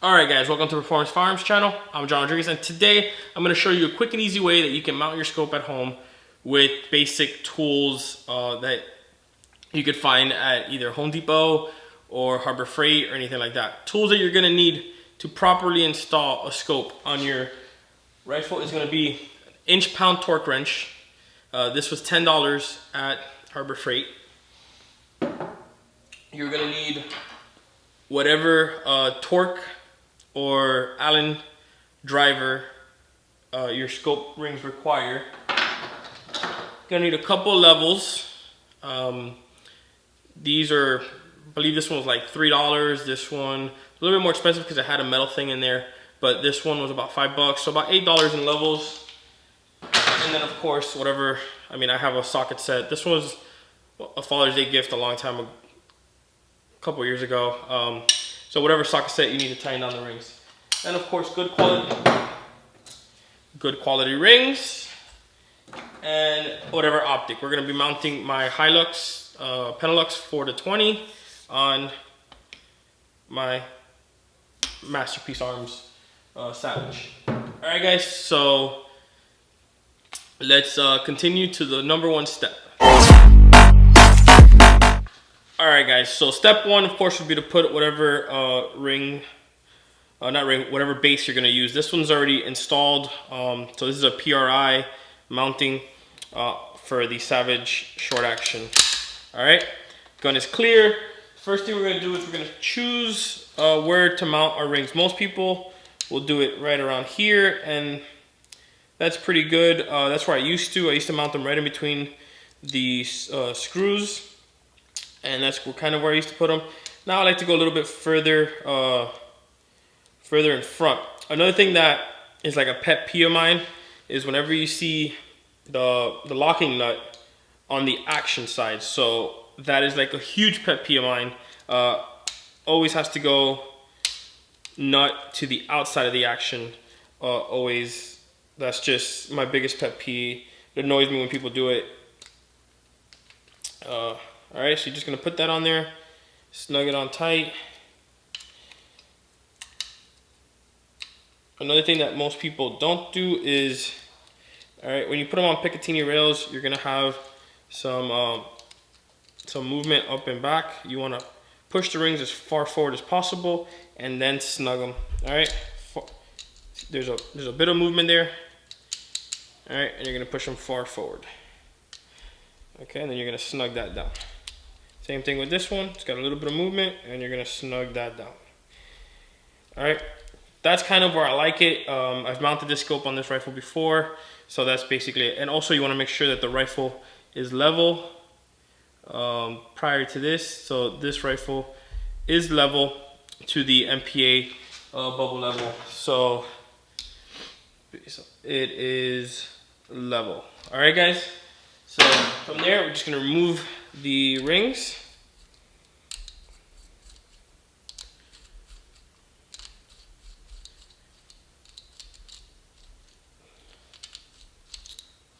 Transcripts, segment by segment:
Alright guys, welcome to Performance Firearms channel. I'm John Rodriguez, and today I'm going to show you a quick and easy way that you can mount your scope at home with basic tools that you could find at either Home Depot or Harbor Freight or anything like that. Tools that you're going to need to properly install a scope on your rifle is going to be an inch-pound torque wrench. This was $10 at Harbor Freight. You're going to need whatever torque or Allen driver your scope rings require. Gonna need a couple levels. These are, I believe this one was like $3. This one a little bit more expensive because it had a metal thing in there, but this one was about $5, so about $8 in levels. And then of course whatever, I mean, I have a socket set. This one was a Father's Day gift a long time ago, a couple years ago. So whatever socket set you need to tighten down the rings. And of course, good quality rings and whatever optic. We're gonna be mounting my Hilux Penalux 4-20 on my Masterpiece Arms Savage. All right guys, so let's continue to the number one step. Alright guys, so step one of course would be to put whatever whatever base you're going to use. This one's already installed, so this is a PRI mounting for the Savage short action. Alright, gun is clear. First thing we're going to do is we're going to choose where to mount our rings. Most people will do it right around here, and that's pretty good. That's where I used to mount them right in between the screws. And that's kind of where I used to put them. Now I like to go a little bit further in front. Another thing that is like a pet peeve of mine is whenever you see the locking nut on the action side. So that is like a huge pet peeve of mine. Always has to go nut to the outside of the action. Always. That's just my biggest pet peeve. It annoys me when people do it. Alright, so you're just going to put that on there, snug it on tight. Another thing that most people don't do is, alright, when you put them on Picatinny rails, you're going to have some movement up and back. You want to push the rings as far forward as possible and then snug them. Alright, there's a bit of movement there. Alright, and you're going to push them far forward. Okay, and then you're going to snug that down. Same thing with this one. It's got a little bit of movement, and you're going to snug that down. All right, that's kind of where I like it. I've mounted this scope on this rifle before, so that's basically it. And also, you want to make sure that the rifle is level prior to this. So this rifle is level to the MPA bubble level. So it is level. All right, guys. So from there, we're just going to remove the rings.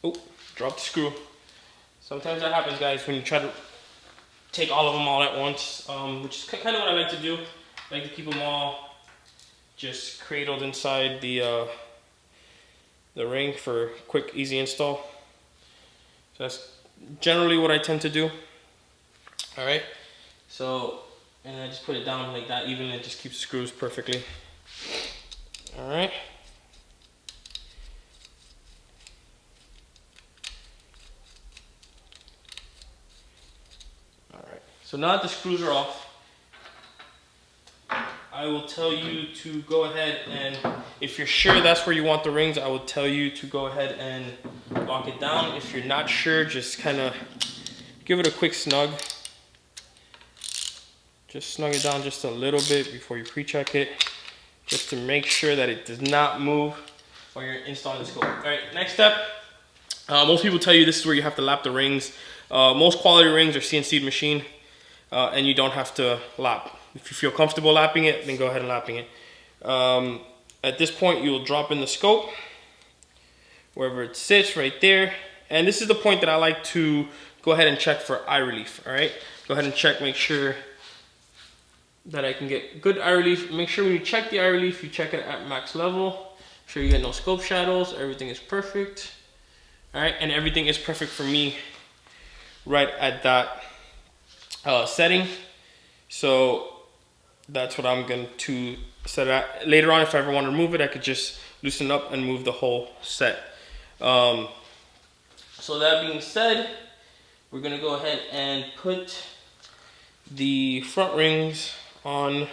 Oh, drop the screw. Sometimes that happens, guys, when you try to take all of them all at once, which is kind of what I like to do. I like to keep them all just cradled inside the ring for quick, easy install. So that's generally what I tend to do. All right, so, and I just put it down like that, even it just keeps the screws perfectly. All right. All right, so now that the screws are off, I will tell you to go ahead and, if you're sure that's where you want the rings, I will tell you to go ahead and lock it down. If you're not sure, just kind of give it a quick snug. Just snug it down just a little bit before you pre-check it, just to make sure that it does not move while you're installing the scope. All right, next step. Most people tell you this is where you have to lap the rings. Most quality rings are CNC'd machine, and you don't have to lap. If you feel comfortable lapping it, then go ahead and lapping it. At this point, you will drop in the scope, wherever it sits, right there. And this is the point that I like to go ahead and check for eye relief, all right? Go ahead and check, make sure that I can get good eye relief. Make sure when you check the eye relief, you check it at max level. Make sure you get no scope shadows. Everything is perfect. All right, and everything is perfect for me right at that setting. So that's what I'm going to set at. Later on, if I ever want to remove it, I could just loosen up and move the whole set. So that being said, we're going to go ahead and put the front rings on,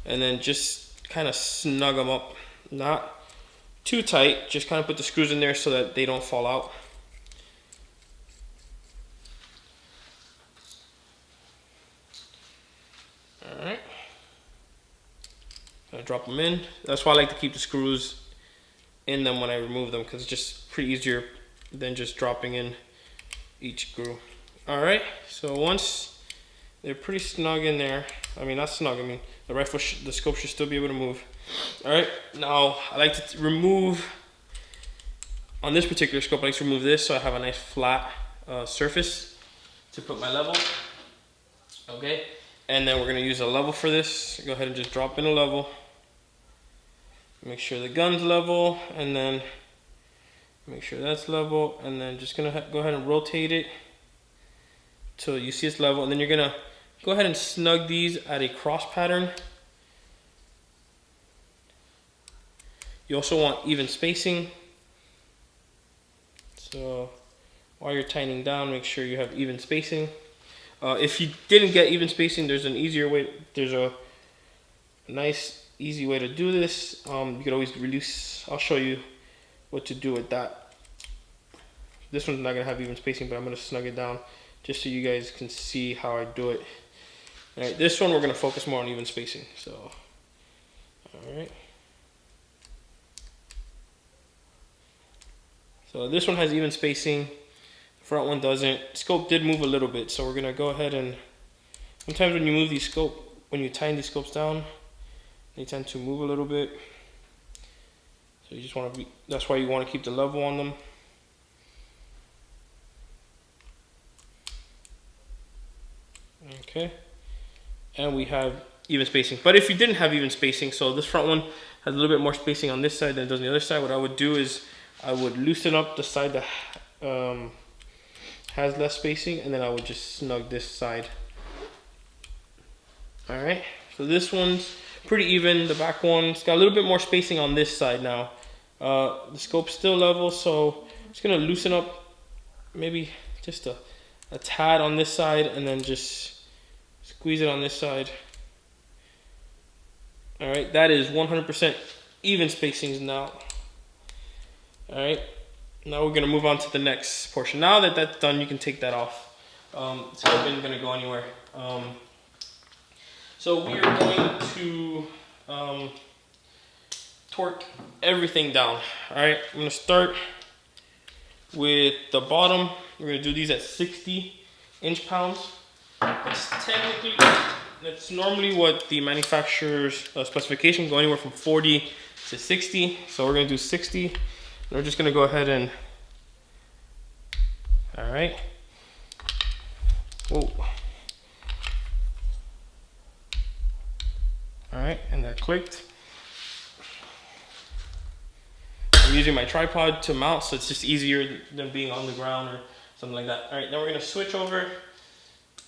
and then just kind of snug them up. Not too tight, just kind of put the screws in there so that they don't fall out. Alright. Gonna drop them in. That's why I like to keep the screws in them when I remove them, because it's just pretty easier than just dropping in each screw. Alright, so once they're pretty snug in there, I mean not snug, I mean the rifle, the scope should still be able to move. Alright, now I like to remove, on this particular scope I like to remove this so I have a nice flat surface to put my level. Okay, and then we're going to use a level for this. Go ahead and just drop in a level. Make sure the gun's level, and then make sure that's level, and then just going to go ahead and rotate it till you see it's level, and then you're going to go ahead and snug these at a cross pattern. You also want even spacing. So while you're tightening down, make sure you have even spacing. If you didn't get even spacing, there's an easier way. There's a nice, easy way to do this. You could always reduce. I'll show you what to do with that. This one's not gonna have even spacing, but I'm gonna snug it down just so you guys can see how I do it. All right, this one we're gonna focus more on even spacing. So, all right. So this one has even spacing. The front one doesn't. Scope did move a little bit, so we're gonna go ahead and. Sometimes when you move these when you tighten these scopes down, they tend to move a little bit. So you just want to be. That's why you want to keep the level on them. Okay, and we have even spacing. But if you didn't have even spacing, so this front one has a little bit more spacing on this side than it does on the other side, what I would do is I would loosen up the side that has less spacing, and then I would just snug this side. All right, so this one's pretty even. The back one's got a little bit more spacing on this side now. The scope's still level, so I'm just gonna loosen up maybe just a tad on this side, and then just squeeze it on this side. All right, that is 100% even spacings now. All right, now we're gonna move on to the next portion. Now that that's done, you can take that off. It's not even gonna go anywhere. So we are going to torque everything down. All right, I'm gonna start with the bottom. We're gonna do these at 60 inch-pounds. That's normally what the manufacturer's specification go anywhere from 40 to 60. So we're gonna do 60. And we're just gonna go ahead and, all right. Whoa. All right, and that clicked. I'm using my tripod to mount, so it's just easier than being on the ground or something like that. All right, now we're gonna switch over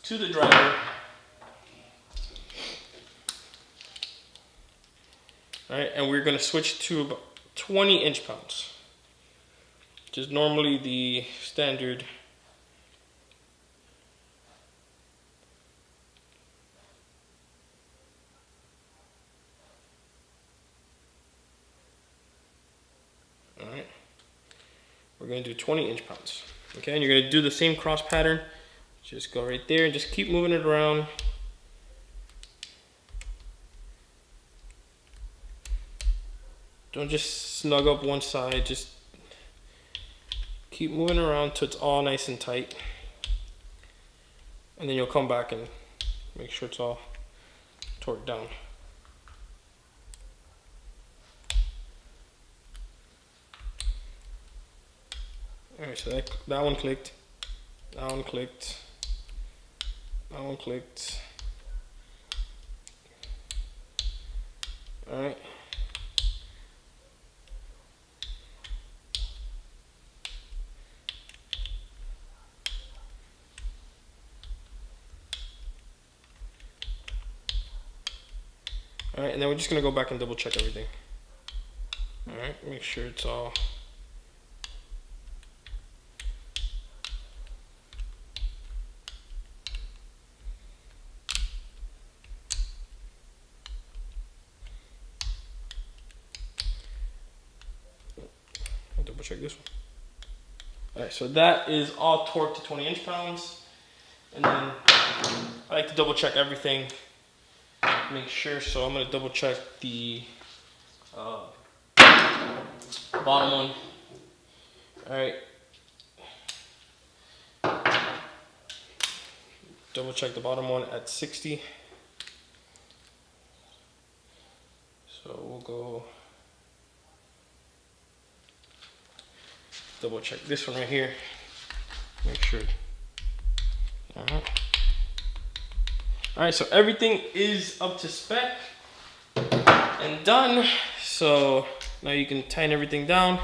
to the driver. All right, and we're gonna switch to about 20 inch-pounds, which is normally the standard. All right, we're gonna do 20 inch-pounds. Okay, and you're gonna do the same cross pattern. Just go right there and just keep moving it around. Don't just snug up one side, just keep moving around till it's all nice and tight. And then you'll come back and make sure it's all torqued down. All right, so that one clicked, that one clicked, That one clicked. All right. All right, and then we're just gonna go back and double check everything. All right, make sure it's all. I'll double check this one. All right, so that is all torqued to 20 inch-pounds. And then I like to double check everything, make sure. So I'm gonna double check the bottom one. All right. Double check the bottom one at 60. So we'll go double check this one right here. Make sure. All right, so everything is up to spec and done. So now you can tighten everything down.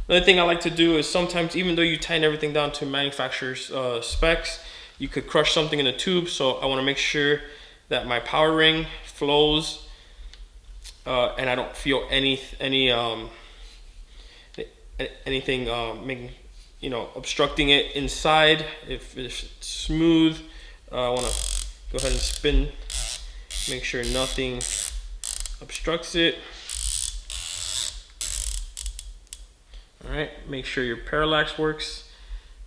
Another thing I like to do is sometimes, even though you tighten everything down to manufacturer's specs, you could crush something in a tube. So I want to make sure that my power ring flows and I don't feel anything making, obstructing it inside. If it's smooth, I want to go ahead and spin, make sure nothing obstructs it. All right, make sure your parallax works,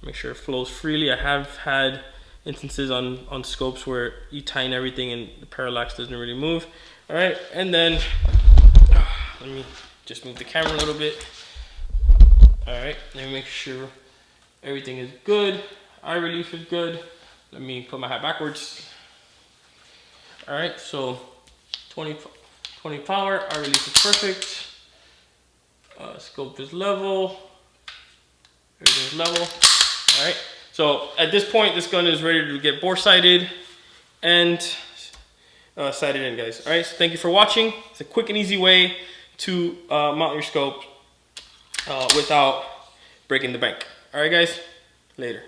make sure it flows freely. I have had instances on scopes where you tighten everything and the parallax doesn't really move. All right, and then let me just move the camera a little bit. All right, let me make sure everything is good. Eye relief is good. Let me put my hat backwards. All right, so 20 power, eye relief is perfect. Scope is level. Everything is level. All right, so at this point, this gun is ready to get bore sighted and sighted in, guys. All right, so thank you for watching. It's a quick and easy way to mount your scope without breaking the bank. All right, guys, later.